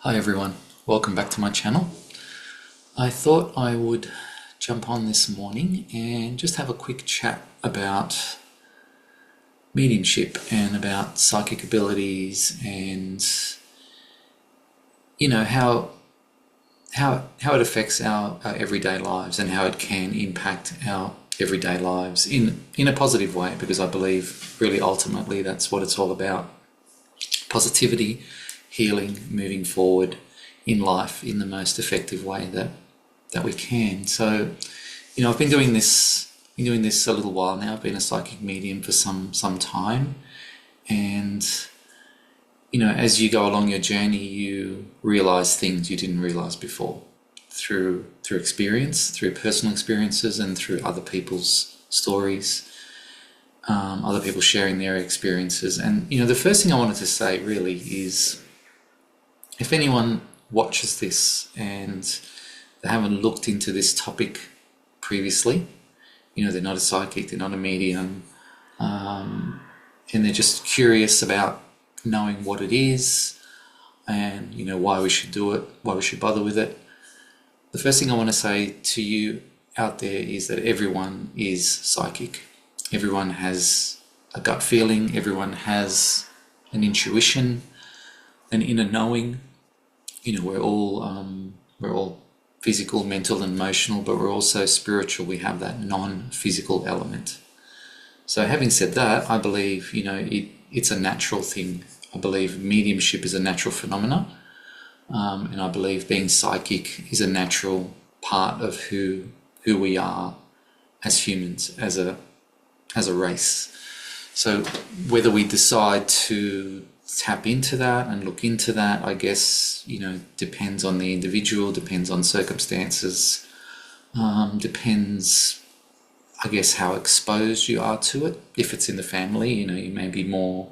Hi everyone, welcome back to my channel. I thought I would jump on this morning and just have a quick chat about mediumship and about psychic abilities and how it affects our everyday lives and how it can impact our everyday lives in a positive way, because I believe really ultimately that's what it's all about. Positivity, healing, moving forward in life in the most effective way that we can. So, I've been doing this a little while now. I've been a psychic medium for some time, and as you go along your journey, you realize things you didn't realize before through experience, through personal experiences, and through other people's stories, other people sharing their experiences. And the first thing I wanted to say really is, if anyone watches this and they haven't looked into this topic previously, they're not a psychic, they're not a medium, and they're just curious about knowing what it is and why we should do it, why we should bother with it. The first thing I want to say to you out there is that everyone is psychic. Everyone has a gut feeling, everyone has an intuition, an inner knowing. We're all physical, mental, and emotional, but we're also spiritual. We have that non-physical element. So having said that, I believe it's a natural thing. I believe mediumship is a natural phenomena, and I believe being psychic is a natural part of who we are as humans, as a race. So whether we decide to tap into that and look into that, I guess, depends on the individual, depends on circumstances, depends, I guess, how exposed you are to it. If it's in the family, you may be more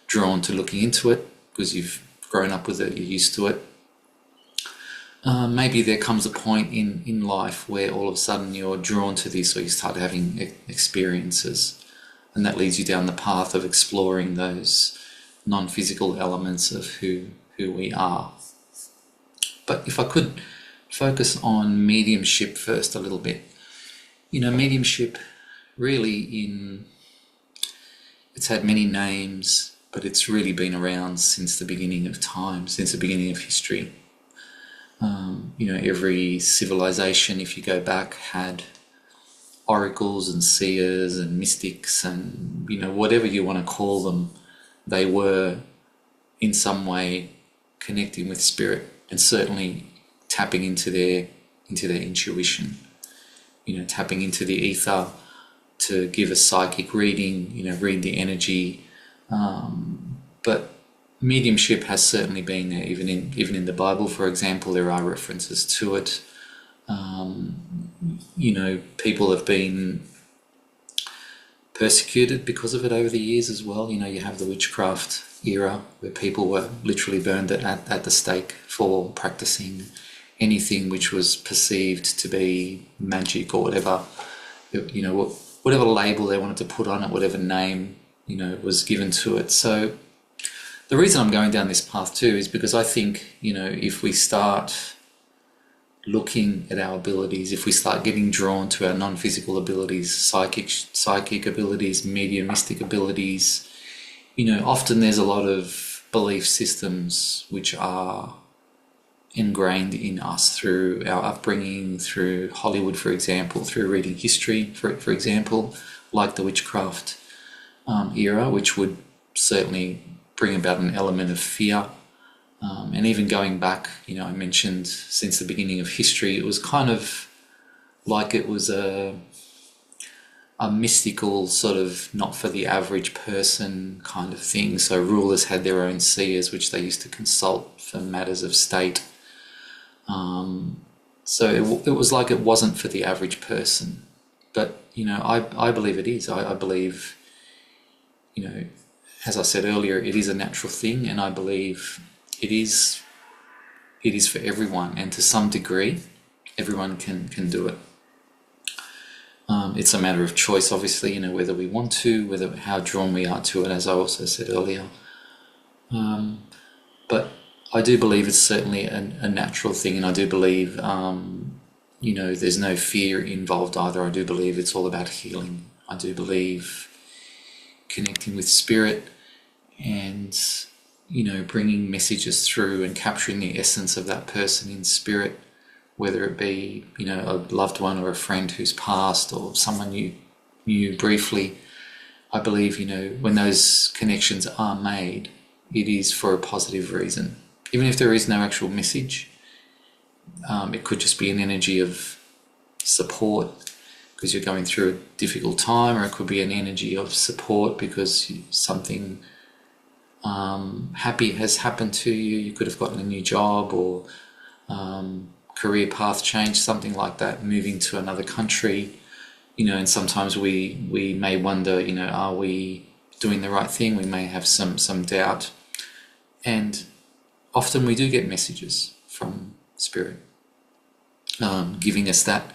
drawn to looking into it because you've grown up with it, you're used to it. Maybe there comes a point in life where all of a sudden you're drawn to this, or you start having experiences, and that leads you down the path of exploring those non-physical elements of who we are. But if I could focus on mediumship first a little bit. Mediumship really it's had many names, but it's really been around since the beginning of time, since the beginning of history. Every civilization, if you go back, had oracles and seers and mystics and, whatever you want to call them. They were in some way connecting with spirit and certainly tapping into their intuition, tapping into the ether to give a psychic reading, read the energy. But mediumship has certainly been there, even in the Bible, for example. There are references to it. People have been persecuted because of it over the years as well. You have the witchcraft era where people were literally burned at the stake for practicing anything which was perceived to be magic or whatever, whatever label they wanted to put on it, whatever name, was given to it. So the reason I'm going down this path too is because I think, if we start looking at our abilities, if we start getting drawn to our non-physical abilities, psychic abilities, mediumistic abilities, often there's a lot of belief systems which are ingrained in us through our upbringing, through Hollywood, for example, through reading history, for example, like the witchcraft era, which would certainly bring about an element of fear. And even going back, I mentioned since the beginning of history, it was kind of like it was a mystical sort of not for the average person kind of thing. So rulers had their own seers, which they used to consult for matters of state. So it was like it wasn't for the average person. But, I believe it is. I believe, as I said earlier, it is a natural thing, and I believe it is for everyone, and to some degree everyone can do it. It's a matter of choice, obviously, whether we want to, how drawn we are to it, as I also said earlier. But I do believe it's certainly a natural thing, and I do believe, there's no fear involved either. I do believe it's all about healing. I do believe connecting with spirit and, bringing messages through and capturing the essence of that person in spirit, whether it be, a loved one or a friend who's passed or someone you knew briefly. I believe, when those connections are made, it is for a positive reason. Even if there is no actual message, it could just be an energy of support because you're going through a difficult time, or it could be an energy of support because something happy has happened to you. You could have gotten a new job, or career path change, something like that, moving to another country. And sometimes we may wonder, are we doing the right thing? We may have some doubt. And often we do get messages from spirit, giving us that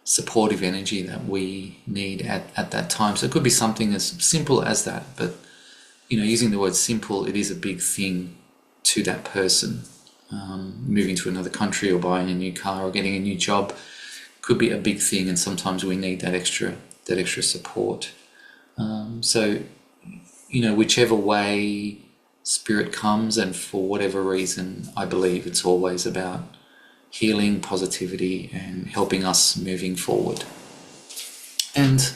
supportive energy that we need at that time. So it could be something as simple as that, but using the word simple, it is a big thing to that person. Moving to another country or buying a new car or getting a new job could be a big thing, and sometimes we need that extra support. So whichever way spirit comes, and for whatever reason, I believe it's always about healing, positivity, and helping us moving forward. And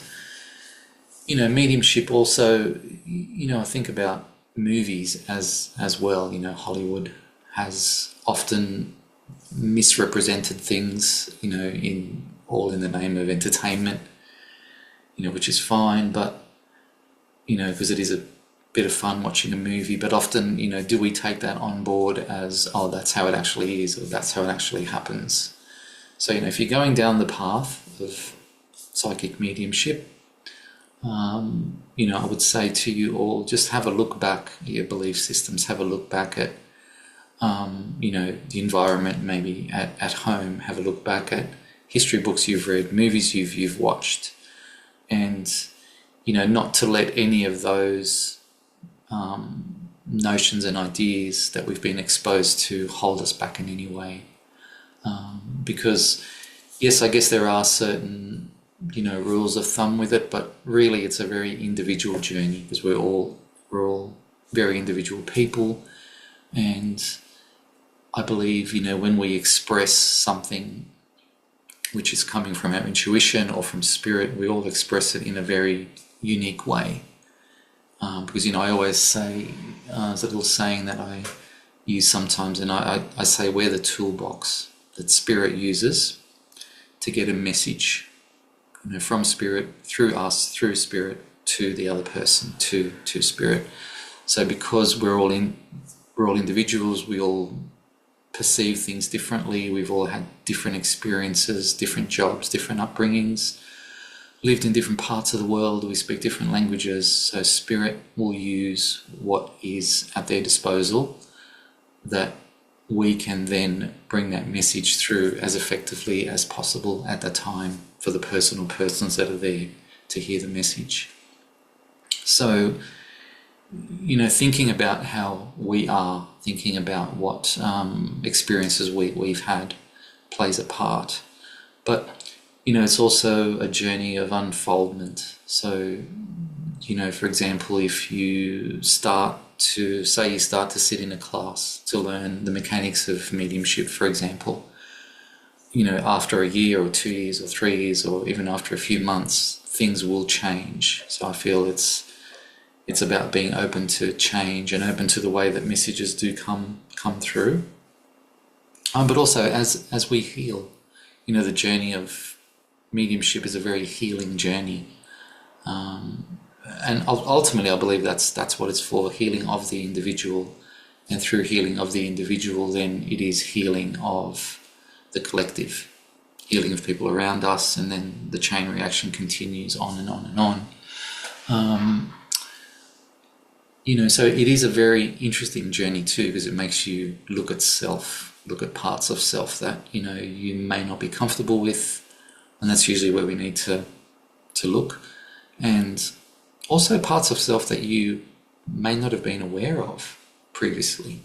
mediumship also, I think about movies as well. Hollywood has often misrepresented things, in the name of entertainment, which is fine, but because it is a bit of fun watching a movie, but often, do we take that on board as, oh, that's how it actually is, or that's how it actually happens? So, if you're going down the path of psychic mediumship, I would say to you all, just have a look back at your belief systems, have a look back at, the environment maybe at home, have a look back at history books you've read, movies you've watched, and, not to let any of those notions and ideas that we've been exposed to hold us back in any way. Because, yes, I guess there are certain, rules of thumb with it, but really it's a very individual journey, because we're all very individual people. And I believe, when we express something which is coming from our intuition or from spirit, we all express it in a very unique way. Because, I always say, there's a little saying that I use sometimes, and I say we're the toolbox that spirit uses to get a message, from spirit, through us, through spirit, to the other person, to spirit. So because we're all individuals, we all perceive things differently, we've all had different experiences, different jobs, different upbringings, lived in different parts of the world, we speak different languages, so spirit will use what is at their disposal that we can then bring that message through as effectively as possible at the time for the person or persons that are there to hear the message. So, thinking about how we are, thinking about what experiences we've had plays a part. But it's also a journey of unfoldment. So, for example, if you start to sit in a class to learn the mechanics of mediumship, for example, after a year or 2 years or 3 years, or even after a few months, things will change. So I feel it's about being open to change and open to the way that messages do come through. But also as we heal, the journey of mediumship is a very healing journey, and ultimately I believe that's what it's for, healing of the individual, and through healing of the individual then it is healing of the collective, healing of people around us, and then the chain reaction continues on and on and on. So it is a very interesting journey too, because it makes you look at self, look at parts of self that you may not be comfortable with. And that's usually where we need to look. And also parts of self that you may not have been aware of previously.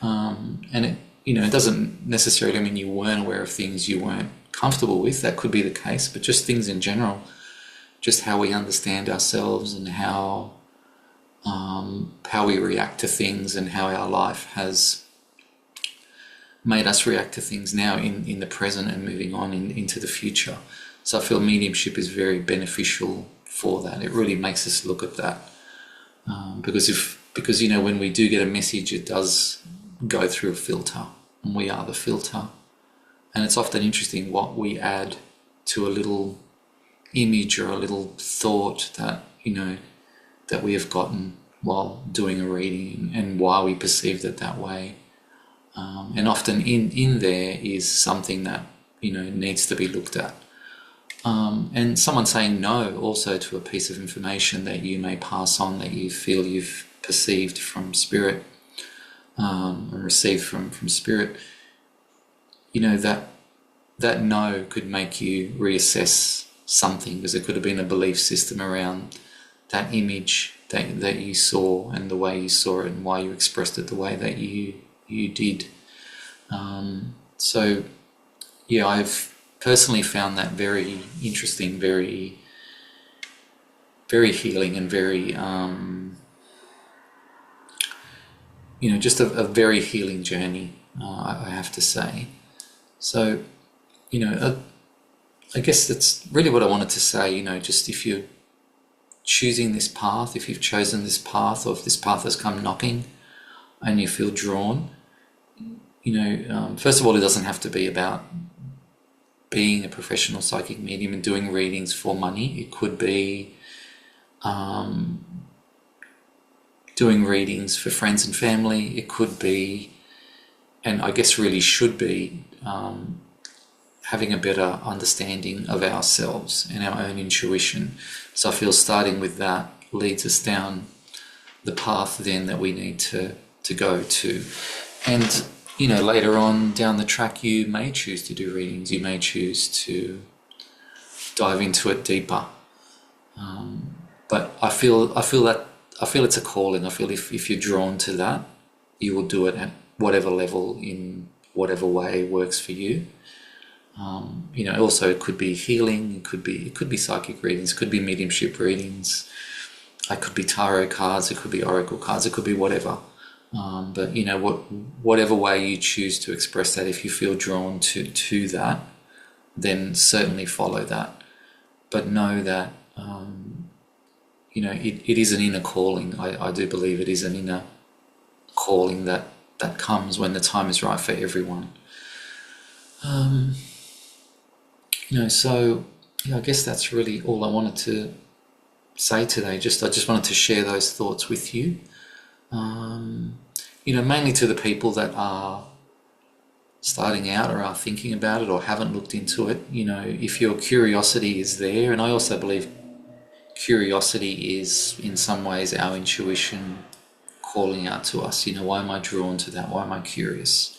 And it doesn't necessarily mean you weren't aware of things you weren't comfortable with. That could be the case, but just things in general, just how we understand ourselves and how we react to things, and how our life has made us react to things now in the present and moving on into the future. So I feel mediumship is very beneficial for that. It really makes us look at that, because when we do get a message, it does go through a filter, and we are the filter. And it's often interesting what we add to a little image or a little thought that that we have gotten while doing a reading, and why we perceived it that way. And often in there is something that needs to be looked at. And someone saying no also to a piece of information that you may pass on, that you feel you've perceived from spirit, and received from spirit, that no could make you reassess something, because it could have been a belief system around that image that you saw, and the way you saw it, and why you expressed it the way that you did. So yeah, I've personally found that very interesting, very, very healing, and very just a very healing journey, I have to say. So I guess that's really what I wanted to say. Just if you're choosing this path, if you've chosen this path, or if this path has come knocking and you feel drawn, first of all, it doesn't have to be about being a professional psychic medium and doing readings for money. It could be doing readings for friends and family. It could be, and I guess really should be, having a better understanding of ourselves and our own intuition. So I feel starting with that leads us down the path then that we need to go to. And later on down the track, you may choose to do readings, you may choose to dive into it deeper. But I feel it's a calling. I feel if you're drawn to that, you will do it at whatever level, in whatever way works for you. Also it could be healing, it could be psychic readings, it could be mediumship readings, it could be tarot cards, it could be oracle cards, it could be whatever. But whatever way you choose to express that, if you feel drawn to that, then certainly follow that. But know that it is an inner calling. I do believe it is an inner calling that comes when the time is right for everyone. So I guess that's really all I wanted to say today. I just wanted to share those thoughts with you. Mainly to the people that are starting out, or are thinking about it, or haven't looked into it. If your curiosity is there, and I also believe curiosity is in some ways our intuition calling out to us. Why am I drawn to that? Why am I curious?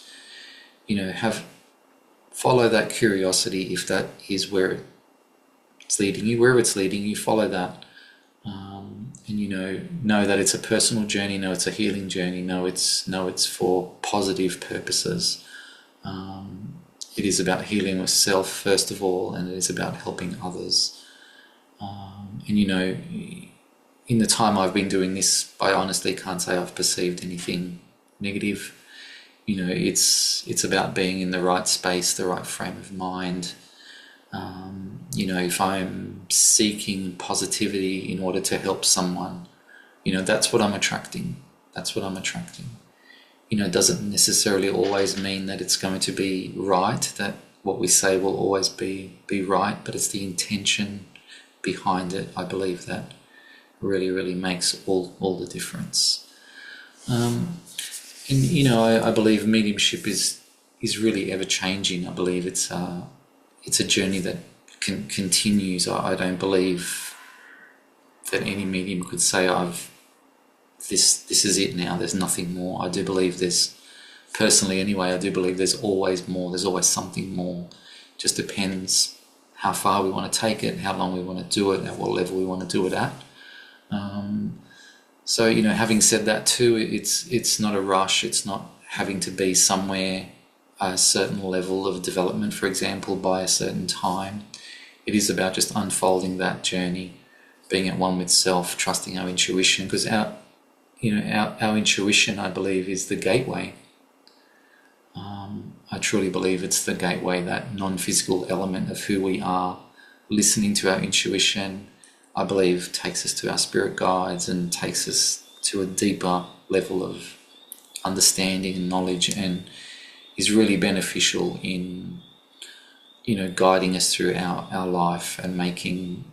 Follow that curiosity. If that is where it's leading you, wherever it's leading you, follow that. And know that it's a personal journey, know it's a healing journey, know it's for positive purposes. It is about healing yourself first of all, and it is about helping others. And in the time I've been doing this, I honestly can't say I've perceived anything negative. It's about being in the right space, the right frame of mind. If I'm seeking positivity in order to help someone, that's what I'm attracting. It doesn't necessarily always mean that it's going to be right, that what we say will always be right, but it's the intention behind it, I believe, that really, really makes all the difference. I believe mediumship is really ever changing. I believe it's a journey that continues. I don't believe that any medium could say this is it now, there's nothing more. I do believe personally anyway, I do believe there's always more, there's always something more. Just depends how far we want to take it, how long we want to do it, at what level we want to do it at. So having said that too, it's not a rush, it's not having to be somewhere a certain level of development, for example, by a certain time. It is about just unfolding that journey, being at one with self, trusting our intuition, because our intuition, I believe, is the gateway. I truly believe it's the gateway, that non-physical element of who we are. Listening to our intuition, I believe, takes us to our spirit guides and takes us to a deeper level of understanding and knowledge, and is really beneficial in guiding us through our life and making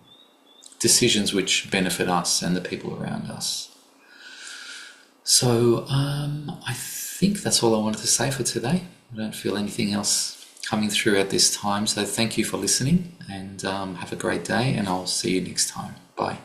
decisions which benefit us and the people around us. So I think that's all I wanted to say for today. I don't feel anything else coming through at this time, so thank you for listening, and have a great day, and I'll see you next time. Bye.